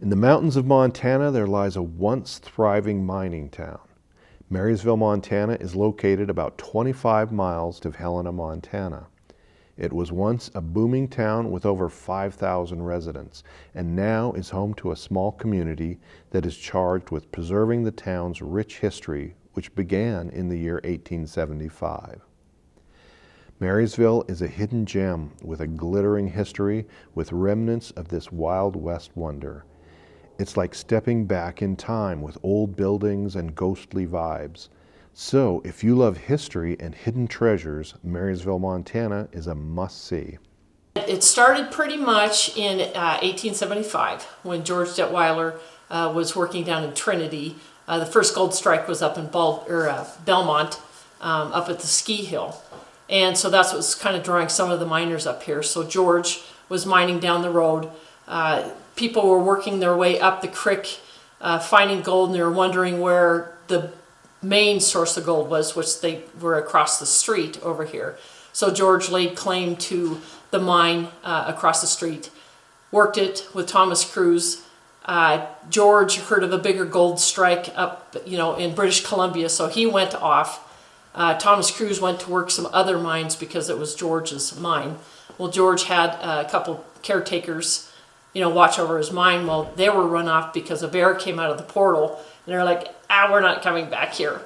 In the mountains of Montana, there lies a once thriving mining town. Marysville, Montana is located about 25 miles to Helena, Montana. It was once a booming town with over 5,000 residents, and now is home to a small community that is charged with preserving the town's rich history, which began in the year 1875. Marysville is a hidden gem with a glittering history with remnants of this Wild West wonder. It's like stepping back in time with old buildings and ghostly vibes. So, if you love history and hidden treasures, Marysville, Montana is a must-see. It started pretty much in 1875 when George Detweiler was working down in Trinity. The first gold strike was up in Belmont, up at the ski hill. And so that's what's kind of drawing some of the miners up here. So George was mining down the road. People were working their way up the creek, finding gold, and they were wondering where the main source of gold was, which they were across the street over here. So George laid claim to the mine across the street, worked it with Thomas Cruise. George heard of a bigger gold strike up, in British Columbia, so he went off. Thomas Cruise went to work some other mines because it was George's mine. Well, George had a couple caretakers, watch over his mine. Well, they were run off because a bear came out of the portal, and they're like, we're not coming back here.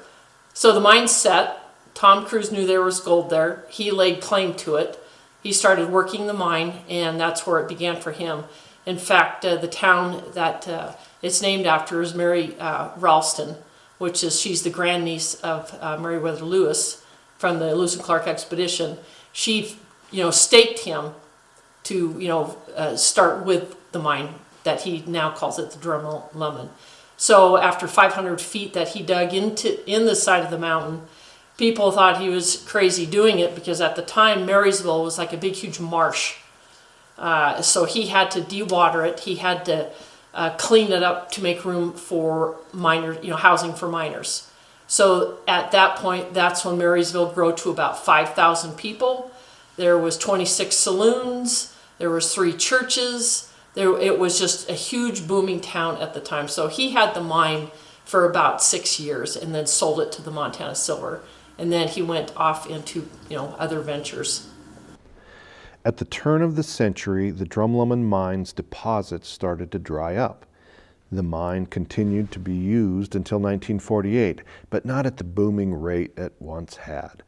So the mine set. Tom Cruise knew there was gold there. He laid claim to it. He started working the mine, and that's where it began for him. In fact, the town that it's named after is Mary Ralston, which is, she's the grandniece of Meriwether Lewis from the Lewis and Clark expedition. She, staked him to, start with the mine that he now calls it the Drumlummon. So after 500 feet that he dug in the side of the mountain, people thought he was crazy doing it because at the time Marysville was like a big, huge marsh. So he had to de-water it. He had to clean it up to make room for housing for miners. So at that point, that's when Marysville grew to about 5,000 people. There was 26 saloons. There was 3 churches. It was just a huge booming town at the time. So he had the mine for about 6 years and then sold it to the Montana Silver. And then he went off into, other ventures. At the turn of the century, the Drumlummon mine's deposits started to dry up. The mine continued to be used until 1948, but not at the booming rate it once had.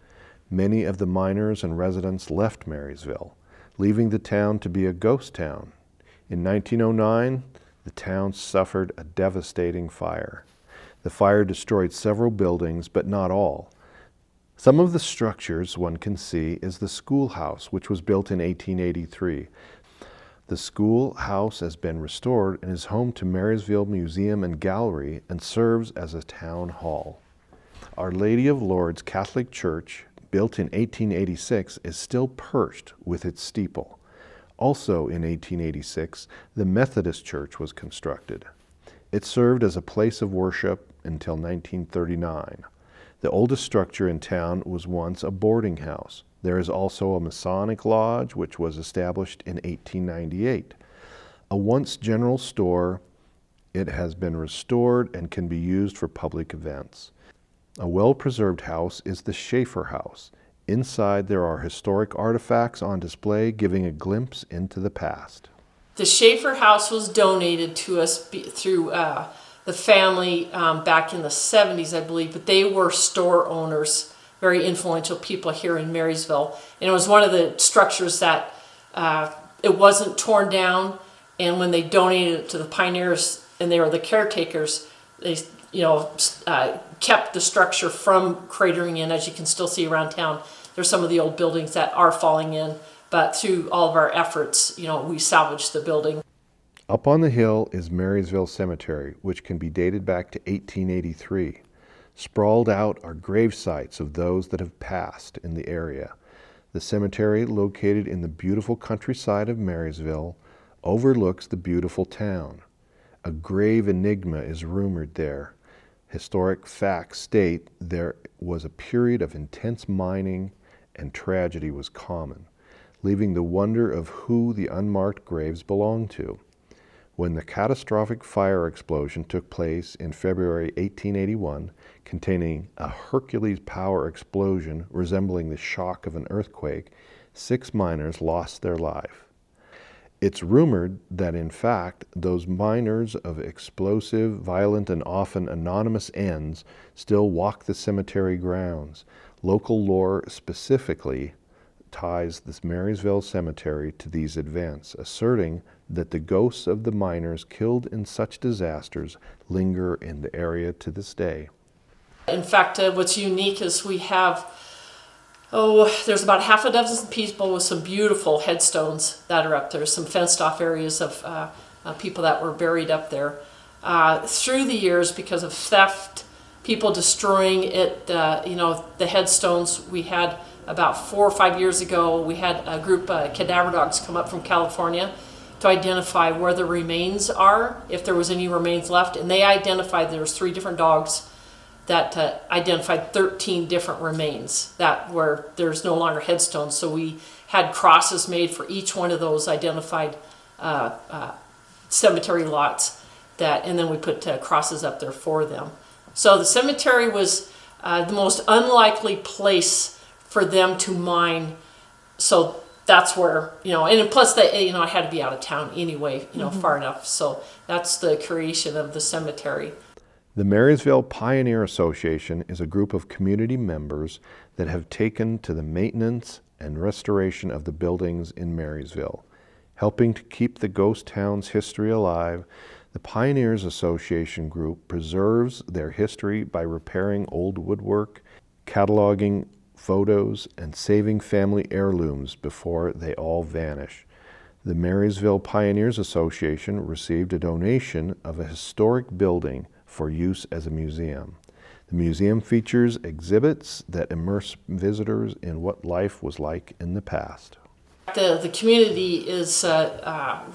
Many of the miners and residents left Marysville, leaving the town to be a ghost town. In 1909, the town suffered a devastating fire. The fire destroyed several buildings, but not all. Some of the structures one can see is the schoolhouse, which was built in 1883. The schoolhouse has been restored and is home to Marysville Museum and Gallery and serves as a town hall. Our Lady of Lourdes Catholic Church, built in 1886, is still perched with its steeple. Also in 1886, the Methodist Church was constructed. It served as a place of worship until 1939. The oldest structure in town was once a boarding house. There is also a Masonic lodge, which was established in 1898. A once general store, it has been restored and can be used for public events. A well-preserved house is the Schaefer House. Inside there are historic artifacts on display giving a glimpse into the past. The Schaefer House was donated to us through the family back in the 70s, I believe, but they were store owners, very influential people here in Marysville. And it was one of the structures that it wasn't torn down, and when they donated it to the pioneers and they were the caretakers, they kept the structure from cratering in, as you can still see around town. There's some of the old buildings that are falling in, but through all of our efforts, we salvaged the building. Up on the hill is Marysville Cemetery, which can be dated back to 1883. Sprawled out are grave sites of those that have passed in the area. The cemetery, located in the beautiful countryside of Marysville, overlooks the beautiful town. A grave enigma is rumored there. Historic facts state there was a period of intense mining and tragedy was common, leaving the wonder of who the unmarked graves belonged to. When the catastrophic fire explosion took place in February 1881, containing a Hercules power explosion resembling the shock of an earthquake, 6 miners lost their life. It's rumored that, in fact, those miners of explosive, violent, and often anonymous ends still walk the cemetery grounds. Local lore specifically ties this Marysville cemetery to these events, asserting that the ghosts of the miners killed in such disasters linger in the area to this day. In fact, what's unique is we have, there's about half a dozen people with some beautiful headstones that are up there, some fenced off areas of people that were buried up there. Through the years, because of theft, people destroying it, the headstones, we had about 4 or 5 years ago, we had a group of cadaver dogs come up from California to identify where the remains are, if there was any remains left, and they identified there was 3 different dogs that identified 13 different remains that where there's no longer headstones. So we had crosses made for each one of those identified cemetery lots, and then we put crosses up there for them. So the cemetery was the most unlikely place for them to mine. So that's where, and plus I had to be out of town anyway, far enough. So that's the creation of the cemetery. The Marysville Pioneer Association is a group of community members that have taken to the maintenance and restoration of the buildings in Marysville. Helping to keep the ghost town's history alive, the Pioneers Association group preserves their history by repairing old woodwork, cataloging photos, and saving family heirlooms before they all vanish. The Marysville Pioneers Association received a donation of a historic building for use as a museum. The museum features exhibits that immerse visitors in what life was like in the past. The community is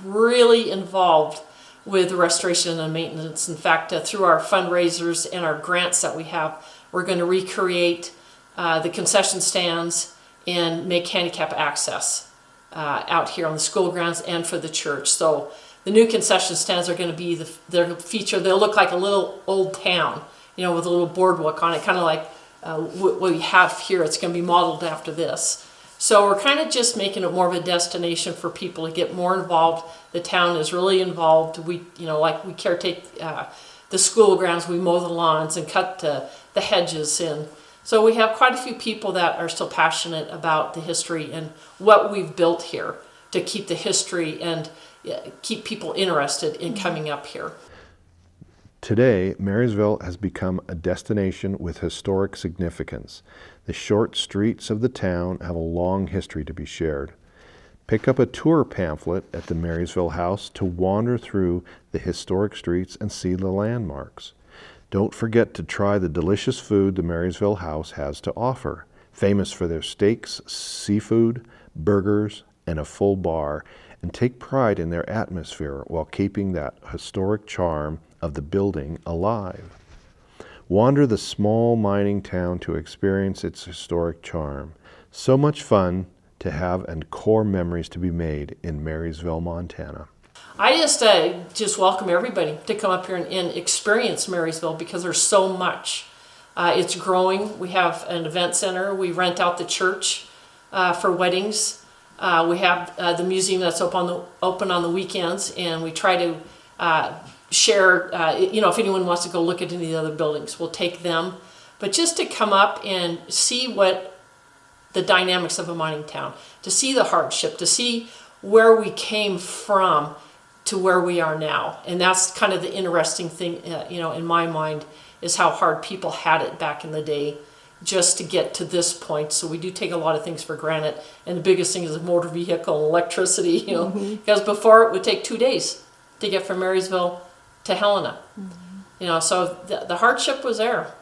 really involved with the restoration and maintenance. In fact, through our fundraisers and our grants that we have, we're going to recreate the concession stands and make handicap access out here on the school grounds and for the church. So the new concession stands are going to be they'll look like a little old town, with a little boardwalk on it, kind of like what we have here. It's going to be modeled after this. So we're kind of just making it more of a destination for people to get more involved. The town is really involved. We caretake the school grounds, we mow the lawns and cut the hedges in. So we have quite a few people that are still passionate about the history and what we've built here to keep the history and keep people interested in coming up here. Today, Marysville has become a destination with historic significance. The short streets of the town have a long history to be shared. Pick up a tour pamphlet at the Marysville House to wander through the historic streets and see the landmarks. Don't forget to try the delicious food the Marysville House has to offer, famous for their steaks, seafood, burgers, and a full bar, and take pride in their atmosphere while keeping that historic charm of the building alive. Wander the small mining town to experience its historic charm. So much fun to have and core memories to be made in Marysville, Montana. I just welcome everybody to come up here and experience Marysville because there's so much. It's growing. We have an event center. We rent out the church for weddings. We have the museum that's open on the weekends, and we try to share, if anyone wants to go look at any of the other buildings, we'll take them. But just to come up and see what the dynamics of a mining town, to see the hardship, to see where we came from to where we are now. And that's kind of the interesting thing, in my mind, is how hard people had it back in the day just to get to this point. So we do take a lot of things for granted. And the biggest thing is a motor vehicle and electricity, because before it would take 2 days to get from Marysville to Helena. So the hardship was there.